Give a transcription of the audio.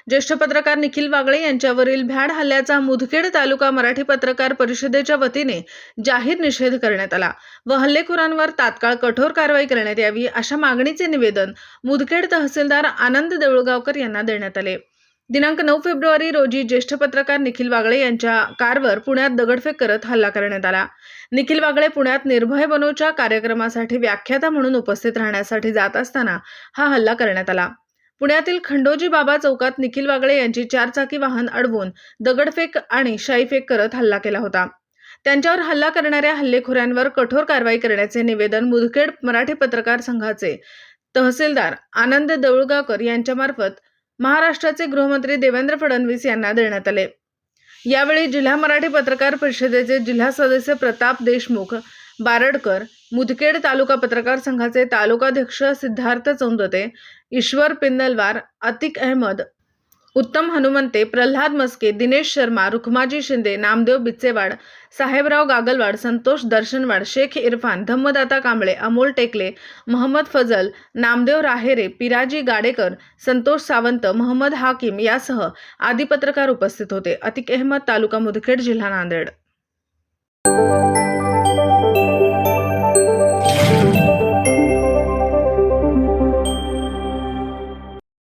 ज्येष्ठ पत्रकार निखिल वागळे यांच्यावरील भ्याड हल्ल्याचा मुदखेड तालुका मराठी पत्रकार परिषदेच्या वतीने जाहीर निषेध करण्यात आला व हल्लेखोरांवर तात्काळ कठोर कारवाई करण्यात यावी अशा मागणीचे निवेदन मुदखेड तहसीलदार आनंद देऊळगावकर यांना देण्यात आले। दिनांक 9 फेब्रुवारी रोजी ज्येष्ठ पत्रकार निखिल वागळे यांच्या कारवर पुण्यात दगडफेक करत हल्ला करण्यात आला। निखिल वागळे पुण्यात निर्भय बनोच्या कार्यक्रमासाठी व्याख्याता म्हणून उपस्थित राहण्यासाठी जात असताना हा हल्ला करण्यात आला। पुण्यातील खंडोजी बाबा चौकात निखिल वागळे यांची 4 चाकी वाहन अडवून दगडफेक आणि शाईफेक करत हल्ला केला होता। त्यांच्यावर हल्ला करणाऱ्या हल्लेखोरांवर कठोर कारवाई करण्याचे निवेदन मुदखेड मराठी पत्रकार संघाचे तहसीलदार आनंद देऊळगावकर यांच्यामार्फत महाराष्ट्राचे गृहमंत्री देवेंद्र फडणवीस यांना देण्यात आले। यावेळी जिल्हा मराठी पत्रकार परिषदेचे जिल्हा सदस्य प्रताप देशमुख बारडकर, मुदखेड तालुका पत्रकार संघाचे तालुकाध्यक्ष सिद्धार्थ चौंदते, ईश्वर पिंदलवार, अतिक अहमद, उत्तम हनुमंते, प्रल्हाद मस्के, दिनेश शर्मा, रुखमाजी शिंदे, नामदेव बिच्चेवाड, साहेबराव गागलवाड, संतोष दर्शनवाड, शेख इरफान, धम्मदाता कांबळे, अमोल टेकले, मोहम्मद फजल, नामदेव राहेरे, पिराजी गाडेकर, संतोष सावंत, मोहम्मद हाकिम यासह आदी पत्रकार उपस्थित होते। अतिक अहमद, तालुका मुदखेड, जिल्हा नांदेड।